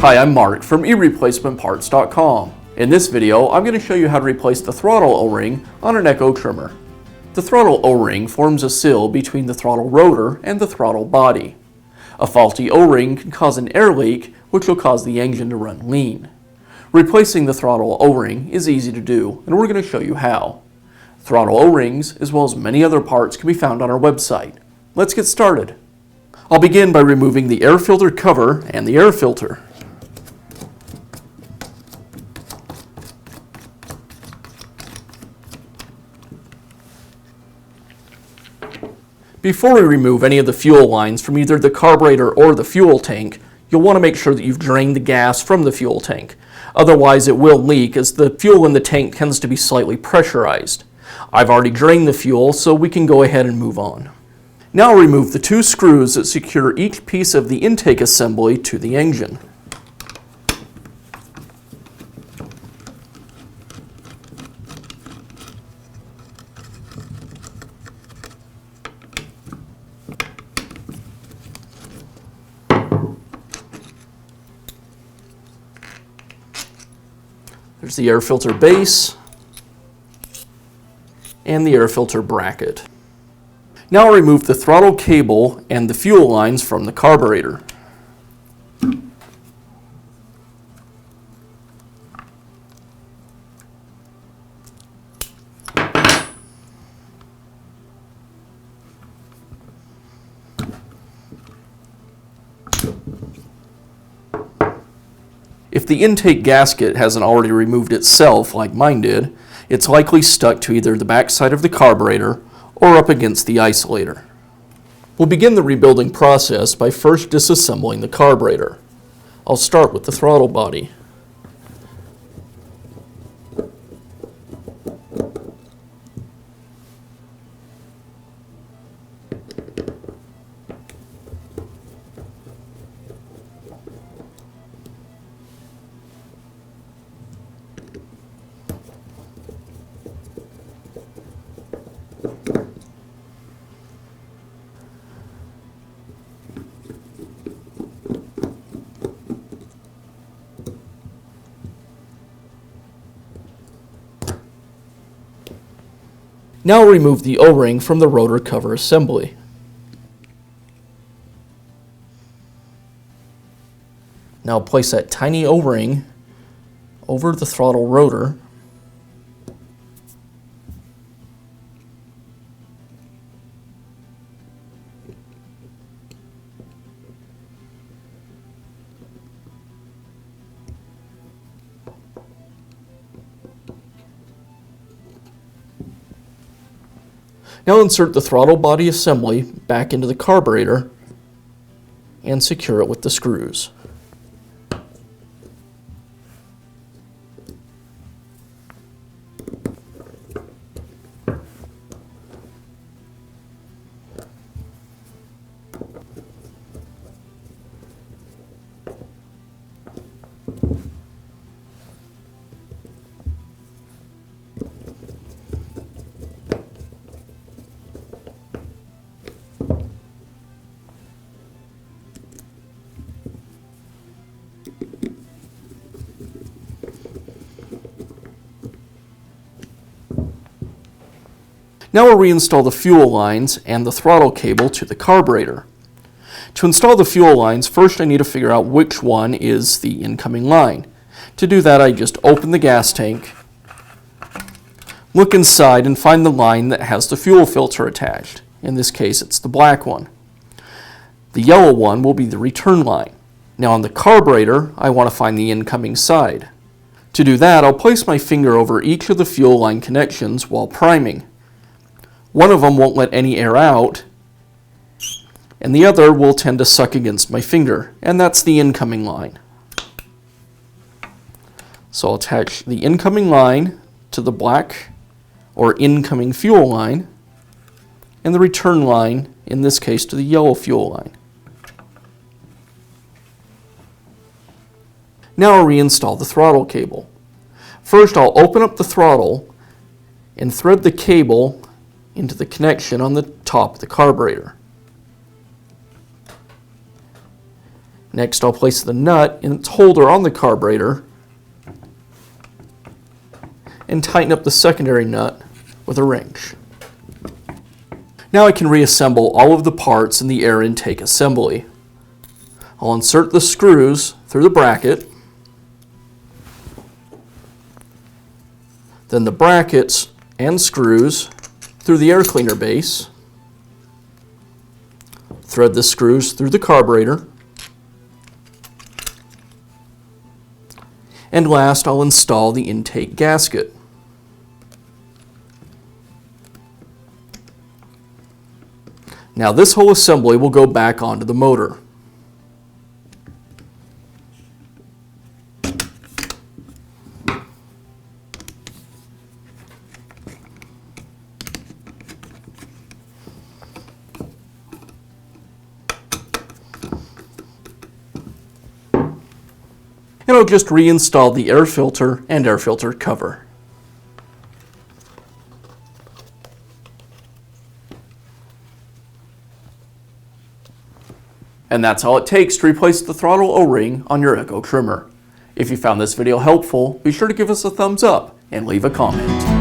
Hi, I'm Mark from eReplacementParts.com. In this video, I'm going to show you how to replace the throttle O-ring on an Echo trimmer. The throttle O-ring forms a seal between the throttle rotor and the throttle body. A faulty O-ring can cause an air leak, which will cause the engine to run lean. Replacing the throttle O-ring is easy to do, and we're going to show you how. Throttle O-rings, as well as many other parts, can be found on our website. Let's get started. I'll begin by removing the air filter cover and the air filter. Before we remove any of the fuel lines from either the carburetor or the fuel tank, you'll want to make sure that you've drained the gas from the fuel tank. Otherwise it will leak, as the fuel in the tank tends to be slightly pressurized. I've already drained the fuel, so we can go ahead and move on. Now I'll remove the two screws that secure each piece of the intake assembly to the engine. There's the air filter base and the air filter bracket. Now I'll remove the throttle cable and the fuel lines from the carburetor. If the intake gasket hasn't already removed itself, like mine did, it's likely stuck to either the backside of the carburetor or up against the isolator. We'll begin the rebuilding process by first disassembling the carburetor. I'll start with the throttle body. Now we'll remove the O-ring from the rotor cover assembly. Now place that tiny O-ring over the throttle rotor. Now insert the throttle body assembly back into the carburetor and secure it with the screws. Now we'll reinstall the fuel lines and the throttle cable to the carburetor. To install the fuel lines, first I need to figure out which one is the incoming line. To do that, I just open the gas tank, look inside, and find the line that has the fuel filter attached. In this case, it's the black one. The yellow one will be the return line. Now on the carburetor, I want to find the incoming side. To do that, I'll place my finger over each of the fuel line connections while priming. One of them won't let any air out, and the other will tend to suck against my finger, and that's the incoming line. So I'll attach the incoming line to the black or incoming fuel line, and the return line, in this case, to the yellow fuel line. Now I'll reinstall the throttle cable. First, I'll open up the throttle and thread the cable into the connection on the top of the carburetor. Next, I'll place the nut in its holder on the carburetor and tighten up the secondary nut with a wrench. Now I can reassemble all of the parts in the air intake assembly. I'll insert the screws through the bracket, then the brackets and screws through the air cleaner base, thread the screws through the carburetor, and last I'll install the intake gasket. Now this whole assembly will go back onto the motor. And I'll just reinstall the air filter and air filter cover. And that's all it takes to replace the throttle O-ring on your Echo trimmer. If you found this video helpful, be sure to give us a thumbs up and leave a comment.